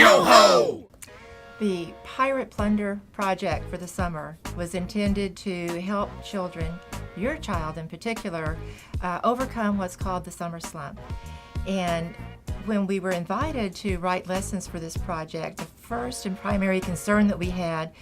Yo-ho! The Pirate Plunder project for the summer was intended to help children, your child in particular, overcome what's called the summer slump. And when we were invited to write lessons for this project, the first and primary concern that we had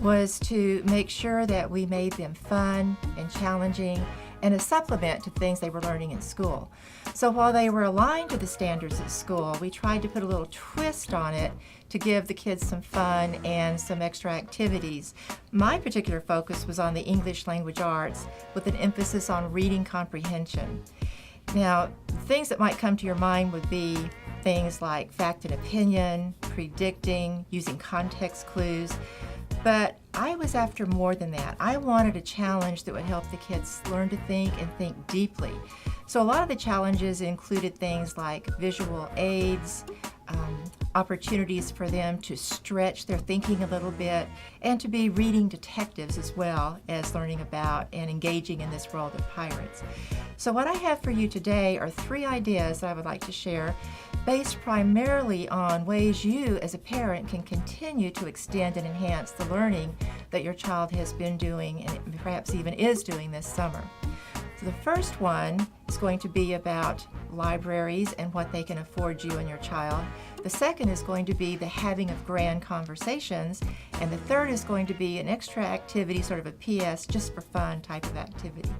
was to make sure that we made them fun and challenging and a supplement to things they were learning in school. So while they were aligned to the standards at school, we tried to put a little twist on it to give the kids some fun and some extra activities. My particular focus was on the English language arts with an emphasis on reading comprehension. Now, things that might come to your mind would be things like fact and opinion, predicting, using context clues. But I was after more than that. I wanted a challenge that would help the kids learn to think and think deeply. So a lot of the challenges included things like visual aids, opportunities for them to stretch their thinking a little bit, and to be reading detectives as well as learning about and engaging in this world of pirates. So what I have for you today are 3 ideas that I would like to share based primarily on ways you as a parent can continue to extend and enhance the learning that your child has been doing and perhaps even is doing this summer. So the first one is going to be about libraries and what they can afford you and your child. The second is going to be the having of grand conversations. And the third is going to be an extra activity, sort of a PS, just for fun type of activity.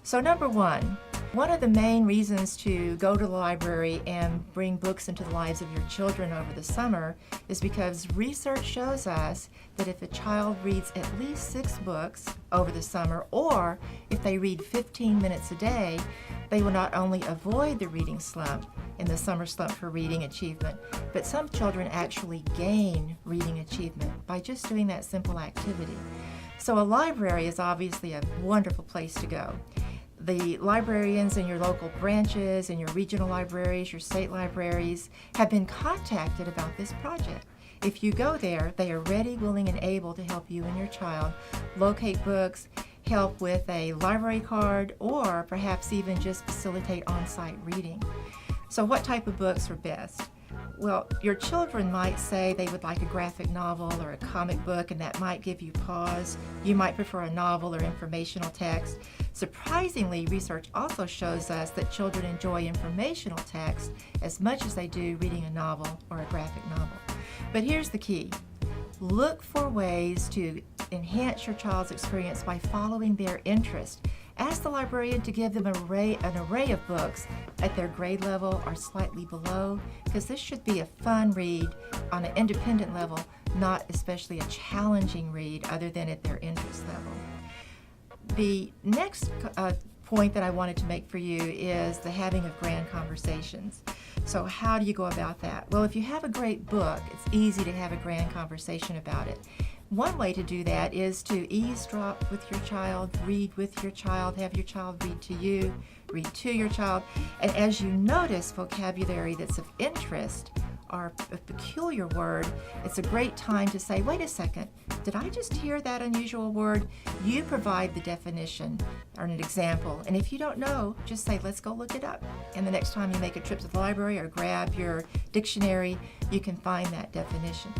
So number one of the main reasons to go to the library and bring books into the lives of your children over the summer is because research shows us that if a child reads at least 6 books over the summer, or if they read 15 minutes a day, they will not only avoid the reading slump and the summer slump for reading achievement, but some children actually gain reading achievement by just doing that simple activity. So a library is obviously a wonderful place to go. The librarians in your local branches, and your regional libraries, your state libraries have been contacted about this project. If you go there, they are ready, willing, and able to help you and your child locate books, help with a library card, or perhaps even just facilitate on-site reading. So what type of books are best? Well, your children might say they would like a graphic novel or a comic book, and that might give you pause. You might prefer a novel or informational text. Surprisingly, research also shows us that children enjoy informational text as much as they do reading a novel or a graphic novel. But here's the key. Look for ways to enhance your child's experience by following their interest. Ask the librarian to give them an array of books at their grade level or slightly below, because this should be a fun read on an independent level, not especially a challenging read other than at their interest level. The next point that I wanted to make for you is the having of grand conversations. So how do you go about that? Well, if you have a great book, it's easy to have a grand conversation about it. One way to do that is to eavesdrop with your child, read with your child, have your child read to you, read to your child, and as you notice vocabulary that's of interest or a peculiar word, it's a great time to say, wait a second, did I just hear that unusual word? You provide the definition or an example, and if you don't know, just say, let's go look it up. And the next time you make a trip to the library or grab your dictionary, you can find that definition.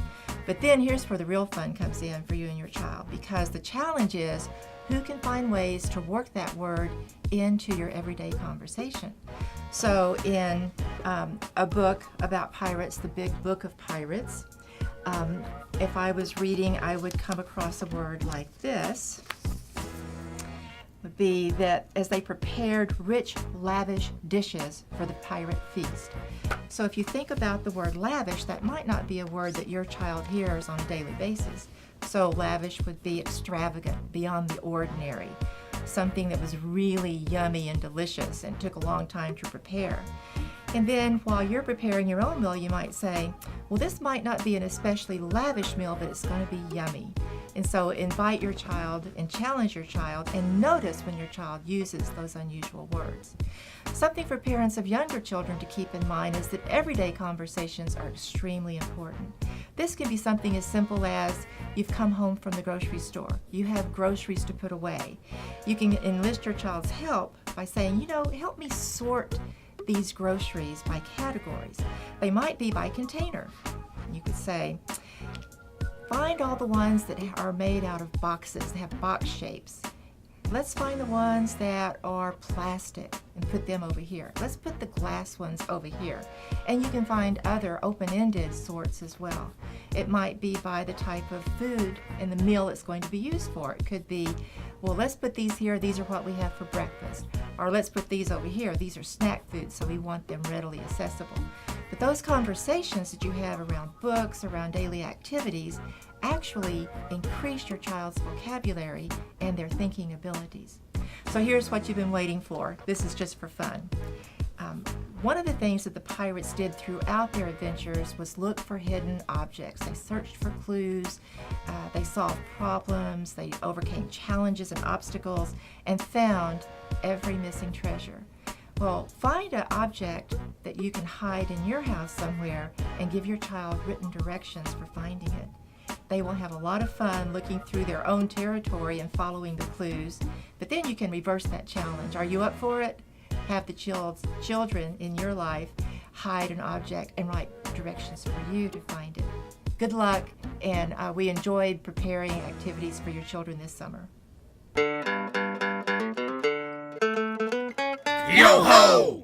But then here's where the real fun comes in for you and your child, because the challenge is who can find ways to work that word into your everyday conversation. So in a book about pirates, The Big Book of Pirates, if I was reading, I would come across a word like this. Would be that as they prepared rich, lavish dishes for the pirate feast. So if you think about the word lavish, that might not be a word that your child hears on a daily basis. So lavish would be extravagant, beyond the ordinary, something that was really yummy and delicious and took a long time to prepare. And then while you're preparing your own meal, you might say, well, this might not be an especially lavish meal, but it's going to be yummy. And so invite your child and challenge your child, and notice when your child uses those unusual words. Something for parents of younger children to keep in mind is that everyday conversations are extremely important. This can be something as simple as you've come home from the grocery store. You have groceries to put away. You can enlist your child's help by saying, help me sort these groceries by categories. They might be by container. You could say, find all the ones that are made out of boxes, that have box shapes. Let's find the ones that are plastic and put them over here. Let's put the glass ones over here. And you can find other open-ended sorts as well. It might be by the type of food and the meal it's going to be used for. It could be, well, let's put these here. These are what we have for breakfast. Or let's put these over here. These are snack foods, so we want them readily accessible. But those conversations that you have around books, around daily activities, actually increase your child's vocabulary and their thinking abilities. So here's what you've been waiting for. This is just for fun. One of the things that the pirates did throughout their adventures was look for hidden objects. They searched for clues, they solved problems, they overcame challenges and obstacles, and found every missing treasure. Well, find an object that you can hide in your house somewhere and give your child written directions for finding it. They will have a lot of fun looking through their own territory and following the clues, but then you can reverse that challenge. Are you up for it? Have the children in your life hide an object and write directions for you to find it. Good luck, and we enjoyed preparing activities for your children this summer. Yo ho!